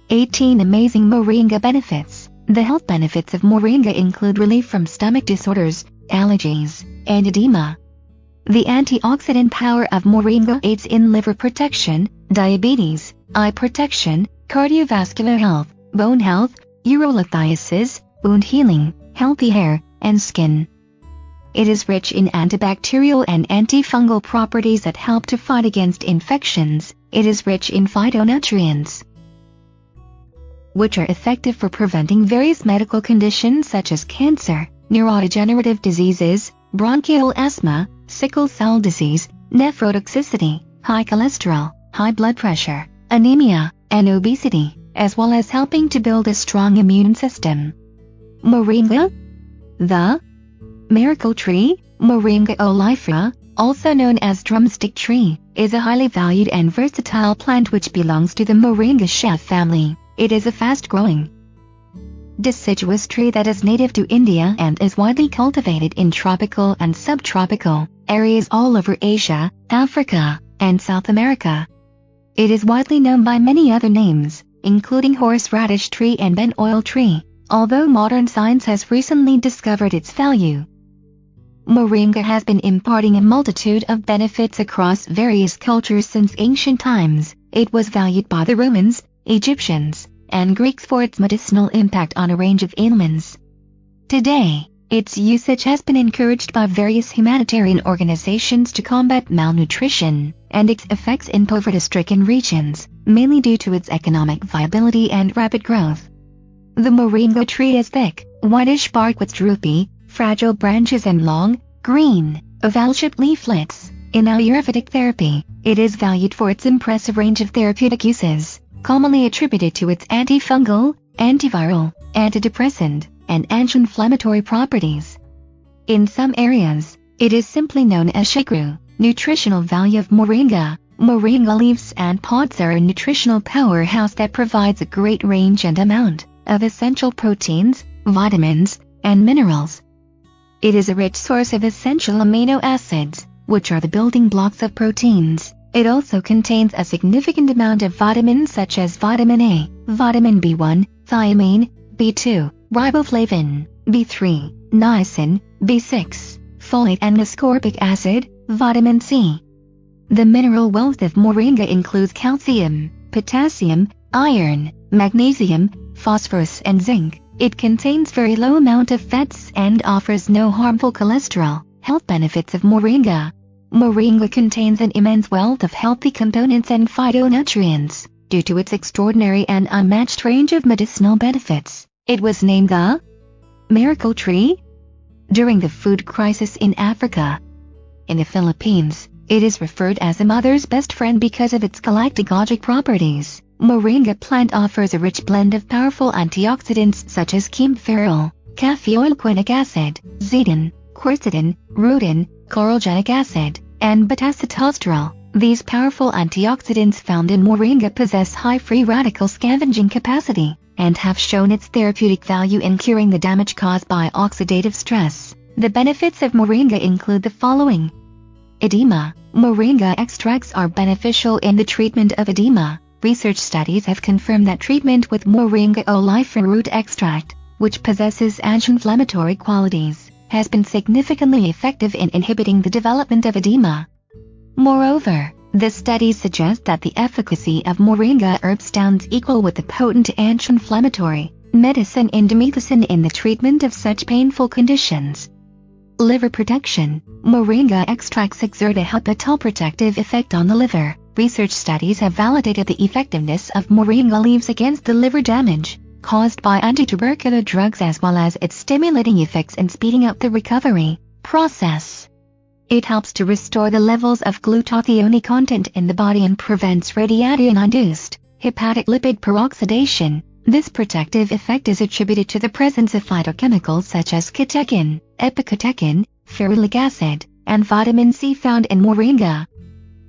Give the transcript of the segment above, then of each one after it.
18 Amazing Moringa Benefits. The health benefits of Moringa include relief from stomach disorders, allergies, and edema. The antioxidant power of Moringa aids in liver protection, diabetes, eye protection, cardiovascular health, bone health, urolithiasis, wound healing, healthy hair, and skin. It is rich in antibacterial and antifungal properties that help to fight against infections. It is rich in phytonutrients, which are effective for preventing various medical conditions such as cancer, neurodegenerative diseases, bronchial asthma, sickle cell disease, nephrotoxicity, high cholesterol, high blood pressure, anemia, and obesity, as well as helping to build a strong immune system. Moringa. The miracle tree, Moringa oleifera, also known as drumstick tree, is a highly valued and versatile plant which belongs to the Moringaceae family. It is a fast-growing deciduous tree that is native to India and is widely cultivated in tropical and subtropical areas all over Asia, Africa, and South America. It is widely known by many other names, including horseradish tree and ben oil tree, although modern science has recently discovered its value. Moringa has been imparting a multitude of benefits across various cultures since ancient times. It was valued by the Romans, Egyptians, and Greeks for its medicinal impact on a range of ailments. Today, its usage has been encouraged by various humanitarian organizations to combat malnutrition and its effects in poverty-stricken regions, mainly due to its economic viability and rapid growth. The Moringa tree has thick, whitish bark with droopy, fragile branches and long, green, oval-shaped leaflets. In Ayurvedic therapy, it is valued for its impressive range of therapeutic uses, commonly attributed to its antifungal, antiviral, antidepressant, and anti-inflammatory properties. In some areas, it is simply known as shikru. Nutritional value of Moringa. Moringa leaves and pods are a nutritional powerhouse that provides a great range and amount of essential proteins, vitamins, and minerals. It is a rich source of essential amino acids, which are the building blocks of proteins. It also contains a significant amount of vitamins such as vitamin A, vitamin B1, thiamine, B2, riboflavin, B3, niacin, B6, folate and ascorbic acid, vitamin C. The mineral wealth of Moringa includes calcium, potassium, iron, magnesium, phosphorus and zinc. It contains very low amount of fats and offers no harmful cholesterol. Health benefits of Moringa. Moringa contains an immense wealth of healthy components and phytonutrients. Due to its extraordinary and unmatched range of medicinal benefits, it was named the miracle tree during the food crisis in Africa. In the Philippines, it is referred as a mother's best friend because of its galactagogic properties. Moringa plant offers a rich blend of powerful antioxidants such as camphorol, caffeoylquinic acid, zeatin, quercetin, rutin, chlorogenic acid, and beta-sitosterol. These powerful antioxidants found in Moringa possess high free radical scavenging capacity and have shown its therapeutic value in curing the damage caused by oxidative stress. The benefits of Moringa include the following. Edema. Moringa extracts are beneficial in the treatment of edema. Research studies have confirmed that treatment with Moringa oleifera root extract, which possesses anti-inflammatory qualities, has been significantly effective in inhibiting the development of edema. Moreover, the studies suggest that the efficacy of Moringa herb stands equal with the potent anti-inflammatory medicine indomethacin in the treatment of such painful conditions. Liver protection. Moringa extracts exert a hepatoprotective effect on the liver. Research studies have validated the effectiveness of Moringa leaves against the liver damage caused by antitubercular drugs as well as its stimulating effects in speeding up the recovery process. It helps to restore the levels of glutathione content in the body and prevents radiation-induced hepatic lipid peroxidation. This protective effect is attributed to the presence of phytochemicals such as catechin, epicatechin, ferulic acid, and vitamin C found in Moringa.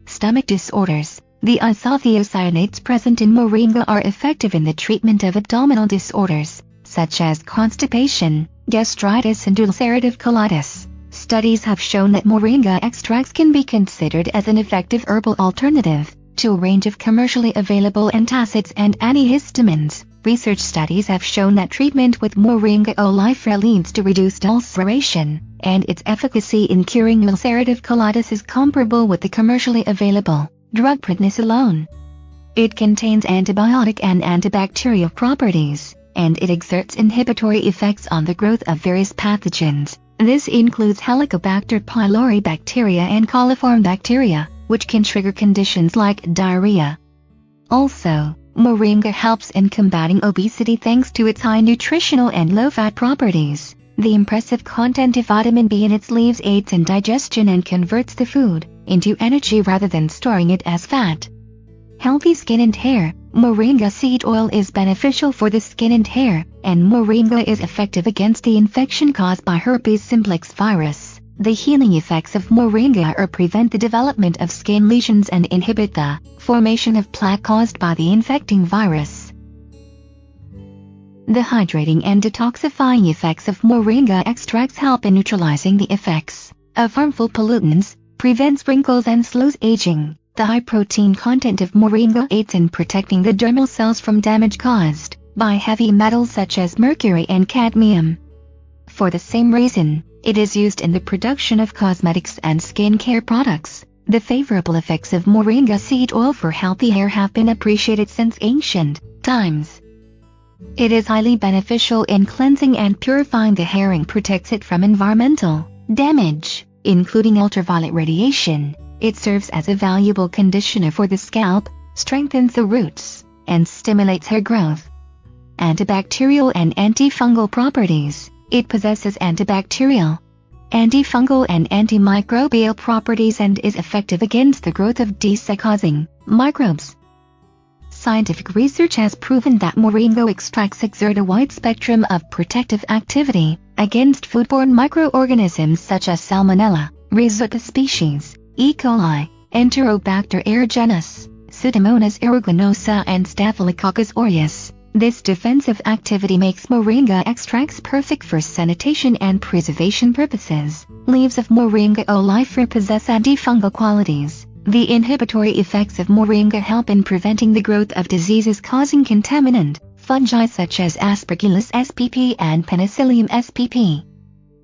Stomach disorders. The isothiocyanates present in Moringa are effective in the treatment of abdominal disorders, such as constipation, gastritis and ulcerative colitis. Studies have shown that Moringa extracts can be considered as an effective herbal alternative to a range of commercially available antacids and antihistamines. Research studies have shown that treatment with Moringa oleifera leads to reduced ulceration, and its efficacy in curing ulcerative colitis is comparable with the commercially available drug prednisolone. It contains antibiotic and antibacterial properties, and it exerts inhibitory effects on the growth of various pathogens. This includes Helicobacter pylori bacteria and coliform bacteria, which can trigger conditions like diarrhea. Also, Moringa helps in combating obesity thanks to its high nutritional and low-fat properties. The impressive content of vitamin B in its leaves aids in digestion and converts the food into energy rather than storing it as fat. Healthy skin and hair. Moringa seed oil is beneficial for the skin and hair, and Moringa is effective against the infection caused by herpes simplex virus. The healing effects of Moringa prevent the development of skin lesions and inhibit the formation of plaque caused by the infecting virus. The hydrating and detoxifying effects of Moringa extracts help in neutralizing the effects of harmful pollutants, prevents wrinkles and slows aging. The high protein content of Moringa aids in protecting the dermal cells from damage caused by heavy metals such as mercury and cadmium. For the same reason, it is used in the production of cosmetics and skincare products. The favorable effects of Moringa seed oil for healthy hair have been appreciated since ancient times. It is highly beneficial in cleansing and purifying the hair and protects it from environmental damage, including ultraviolet radiation. It serves as a valuable conditioner for the scalp, strengthens the roots, and stimulates hair growth. Antibacterial and antifungal properties. It possesses antibacterial, antifungal and antimicrobial properties and is effective against the growth of disease-causing microbes. Scientific research has proven that Moringa extracts exert a wide spectrum of protective activity against foodborne microorganisms such as Salmonella, Rhizospis species, E. coli, Enterobacter aerogenus, Pseudomonas aeruginosa and Staphylococcus aureus. This defensive activity makes Moringa extracts perfect for sanitation and preservation purposes. Leaves of Moringa oleifera possess antifungal qualities. The inhibitory effects of Moringa help in preventing the growth of diseases causing contaminant fungi such as Aspergillus spp and Penicillium spp.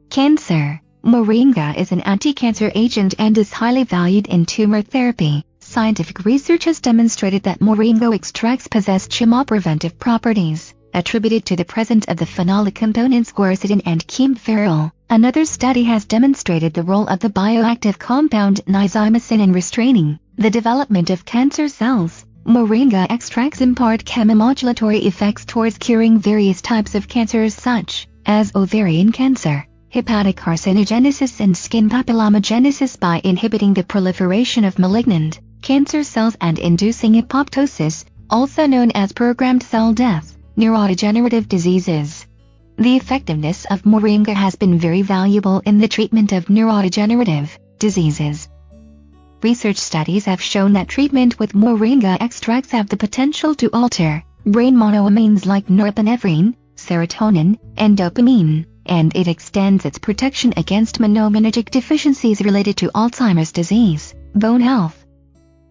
Cancer. Moringa is an anti-cancer agent and is highly valued in tumor therapy. Scientific research has demonstrated that Moringa extracts possess chemopreventive properties, attributed to the presence of the phenolic components quercetin and chemferol. Another study has demonstrated the role of the bioactive compound nizamycin in restraining the development of cancer cells. Moringa extracts impart chemomodulatory effects towards curing various types of cancers such as ovarian cancer, hepatic carcinogenesis and skin papillomagenesis by inhibiting the proliferation of malignant cancer cells and inducing apoptosis, also known as programmed cell death, neurodegenerative diseases. The effectiveness of Moringa has been very valuable in the treatment of neurodegenerative diseases. Research studies have shown that treatment with Moringa extracts have the potential to alter brain monoamines like norepinephrine, serotonin, and dopamine, and it extends its protection against monoaminergic deficiencies related to Alzheimer's disease. Bone health.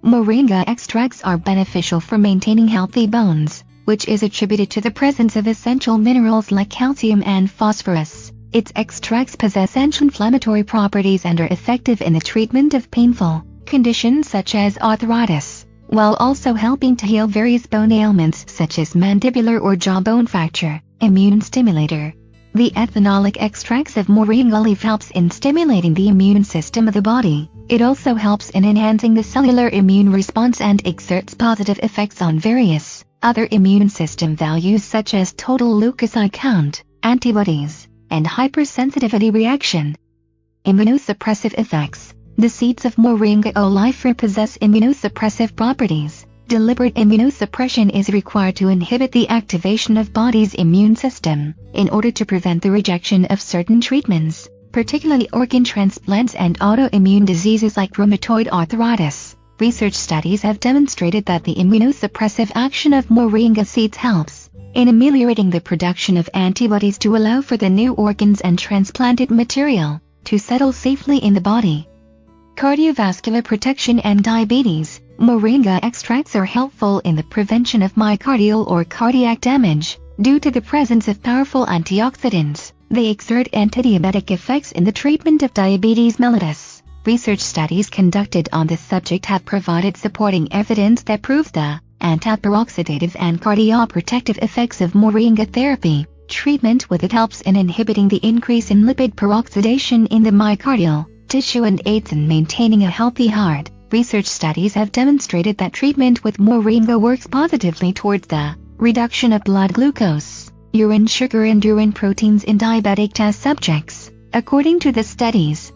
Moringa extracts are beneficial for maintaining healthy bones, which is attributed to the presence of essential minerals like calcium and phosphorus. Its extracts possess anti-inflammatory properties and are effective in the treatment of painful conditions such as arthritis, while also helping to heal various bone ailments such as mandibular or jawbone fracture. Immune stimulator. The ethanolic extracts of Moringa leaf helps in stimulating the immune system of the body. It also helps in enhancing the cellular immune response and exerts positive effects on various other immune system values such as total leukocyte count, antibodies, and hypersensitivity reaction. Immunosuppressive effects. The seeds of Moringa oleifera possess immunosuppressive properties. Deliberate immunosuppression is required to inhibit the activation of body's immune system in order to prevent the rejection of certain treatments, particularly organ transplants and autoimmune diseases like rheumatoid arthritis. Research studies have demonstrated that the immunosuppressive action of Moringa seeds helps in ameliorating the production of antibodies to allow for the new organs and transplanted material to settle safely in the body. Cardiovascular protection and diabetes. Moringa extracts are helpful in the prevention of myocardial or cardiac damage. Due to the presence of powerful antioxidants, they exert antidiabetic effects in the treatment of diabetes mellitus. Research studies conducted on this subject have provided supporting evidence that prove the antiperoxidative and cardioprotective effects of Moringa therapy. Treatment with it helps in inhibiting the increase in lipid peroxidation in the myocardial tissue and aids in maintaining a healthy heart. Research studies have demonstrated that treatment with Moringa works positively towards the reduction of blood glucose, urine sugar and urine proteins in diabetic test subjects. According to the studies,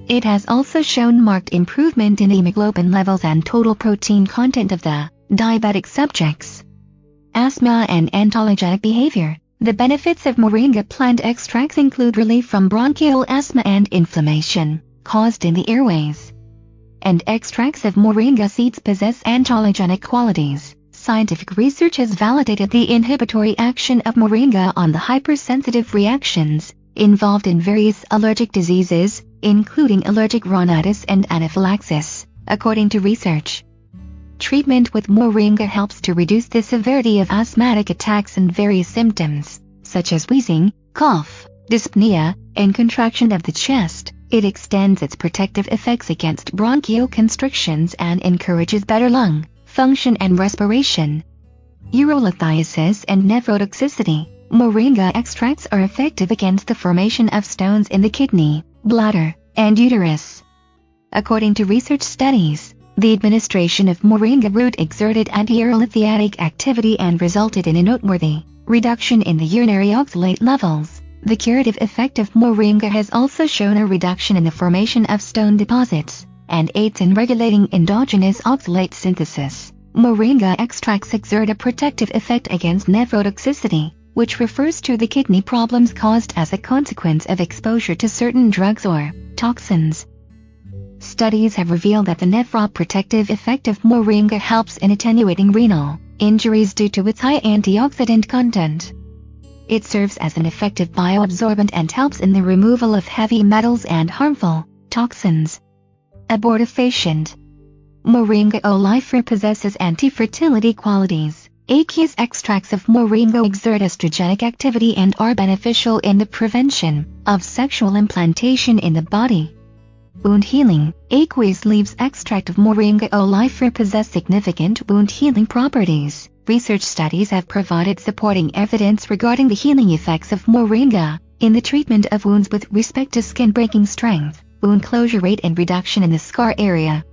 it has also shown marked improvement in hemoglobin levels and total protein content of the diabetic subjects. Asthma and antallergenic behavior. The benefits of Moringa plant extracts include relief from bronchial asthma and inflammation caused in the airways. And extracts of Moringa seeds possess antallergenic qualities. Scientific research has validated the inhibitory action of Moringa on the hypersensitive reactions involved in various allergic diseases, including allergic rhinitis and anaphylaxis, according to research. Treatment with Moringa helps to reduce the severity of asthmatic attacks and various symptoms, such as wheezing, cough, dyspnea, and contraction of the chest. It extends its protective effects against bronchial constrictions and encourages better lung function and respiration. Urolithiasis and nephrotoxicity. Moringa extracts are effective against the formation of stones in the kidney, bladder, and uterus. According to research studies, the administration of Moringa root exerted anti-urolithiatic activity and resulted in a noteworthy reduction in the urinary oxalate levels. The curative effect of Moringa has also shown a reduction in the formation of stone deposits and aids in regulating endogenous oxalate synthesis. Moringa extracts exert a protective effect against nephrotoxicity, which refers to the kidney problems caused as a consequence of exposure to certain drugs or toxins. Studies have revealed that the nephroprotective effect of Moringa helps in attenuating renal injuries due to its high antioxidant content. It serves as an effective bioabsorbent and helps in the removal of heavy metals and harmful toxins. Abortifacient. Moringa oleifera possesses anti-fertility qualities. Aqueous extracts of Moringa exert estrogenic activity and are beneficial in the prevention of sexual implantation in the body. Wound healing. Aqueous leaves extract of Moringa oleifera possess significant wound healing properties. Research studies have provided supporting evidence regarding the healing effects of Moringa in the treatment of wounds with respect to skin breaking strength, wound closure rate and reduction in the scar area.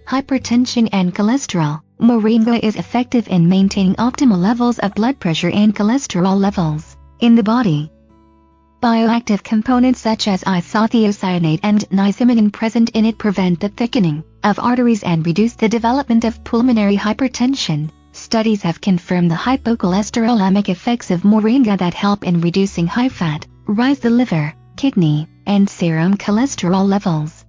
Hypertension and cholesterol. Moringa is effective in maintaining optimal levels of blood pressure and cholesterol levels in the body. Bioactive components such as isothiocyanate and niacinamide present in it prevent the thickening of arteries and reduce the development of pulmonary hypertension. Studies have confirmed the hypocholesterolemic effects of Moringa that help in reducing high fat, rise the liver, kidney, and serum cholesterol levels.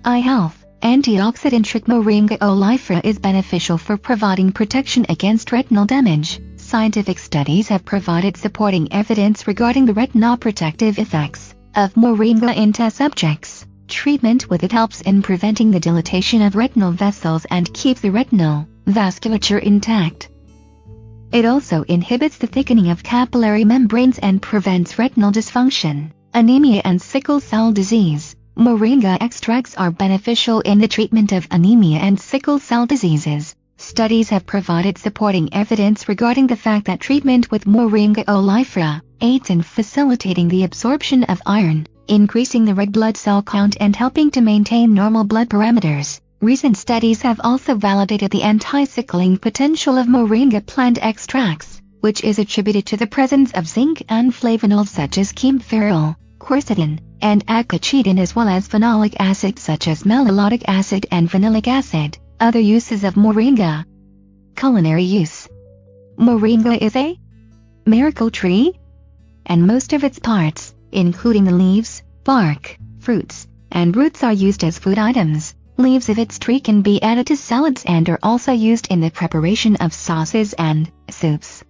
Eye health. Antioxidant-rich Moringa oleifera is beneficial for providing protection against retinal damage. Scientific studies have provided supporting evidence regarding the retinoprotective effects of Moringa in test subjects. Treatment with it helps in preventing the dilatation of retinal vessels and keeps the retinal vasculature intact. It also inhibits the thickening of capillary membranes and prevents retinal dysfunction, anemia and sickle cell disease. Moringa extracts are beneficial in the treatment of anemia and sickle cell diseases. Studies have provided supporting evidence regarding the fact that treatment with Moringa oleifera aids in facilitating the absorption of iron, increasing the red blood cell count and helping to maintain normal blood parameters. Recent studies have also validated the anti-sickling potential of Moringa plant extracts, which is attributed to the presence of zinc and flavonols such as kaempferol, quercetin, and acetylcholine as well as phenolic acids such as malolactic acid and vanillic acid. Other uses of Moringa. Culinary use. Moringa is a miracle tree, and most of its parts, including the leaves, bark, fruits, and roots are used as food items. Leaves of its tree can be added to salads and are also used in the preparation of sauces and soups.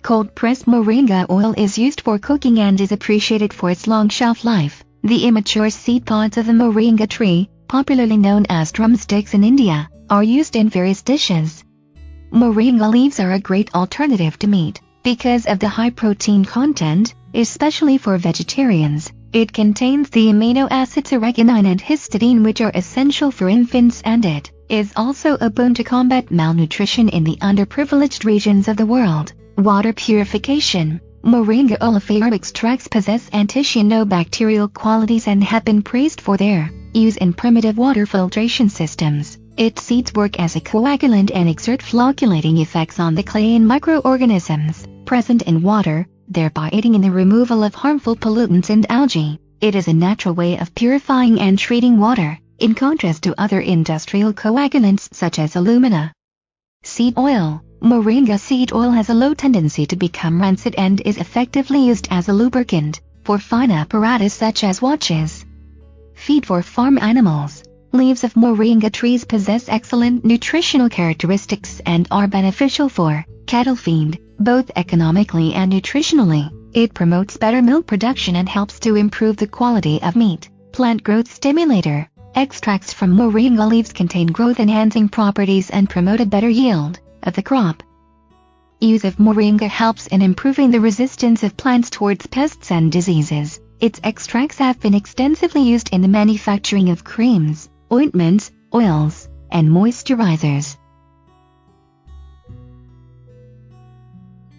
Cold-pressed Moringa oil is used for cooking and is appreciated for its long shelf life. The immature seed pods of the Moringa tree, popularly known as drumsticks in India, are used in various dishes. Moringa leaves are a great alternative to meat because of the high protein content, especially for vegetarians. It contains the amino acids arginine and histidine, which are essential for infants, and it is also a boon to combat malnutrition in the underprivileged regions of the world. Water purification. Moringa oleifera extracts possess anticyano-bacterial qualities and have been praised for their use in primitive water filtration systems. Its seeds work as a coagulant and exert flocculating effects on the clay and microorganisms present in water, thereby aiding in the removal of harmful pollutants and algae. It is a natural way of purifying and treating water, in contrast to other industrial coagulants such as alumina. Seed oil. Moringa seed oil has a low tendency to become rancid and is effectively used as a lubricant for fine apparatus such as watches. Feed for farm animals. Leaves of moringa trees possess excellent nutritional characteristics and are beneficial for cattle feed, both economically and nutritionally. It promotes better milk production and helps to improve the quality of meat. Plant growth stimulator. Extracts from moringa leaves contain growth-enhancing properties and promote a better yield of the crop. Use of moringa helps in improving the resistance of plants towards pests and diseases. Its extracts have been extensively used in the manufacturing of creams, ointments, oils, and moisturizers.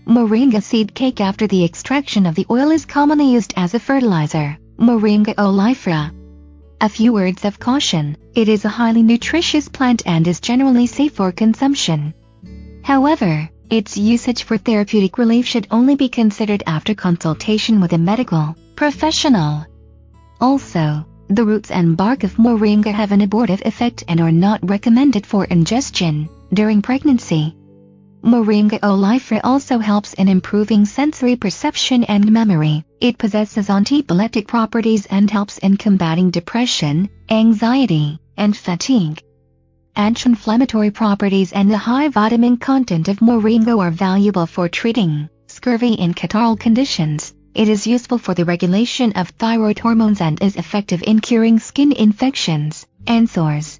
Moringa seed cake. After the extraction of the oil is commonly used as a fertilizer. Moringa oleifera. A few words of caution. It is a highly nutritious plant and is generally safe for consumption. However, its usage for therapeutic relief should only be considered after consultation with a medical professional. Also, the roots and bark of moringa have an abortive effect and are not recommended for ingestion during pregnancy. Moringa oleifera also helps in improving sensory perception and memory. It possesses antiepileptic properties and helps in combating depression, anxiety, and fatigue. Anti-inflammatory properties and the high vitamin content of moringa are valuable for treating scurvy in catarrhal conditions. It is useful for the regulation of thyroid hormones and is effective in curing skin infections and sores.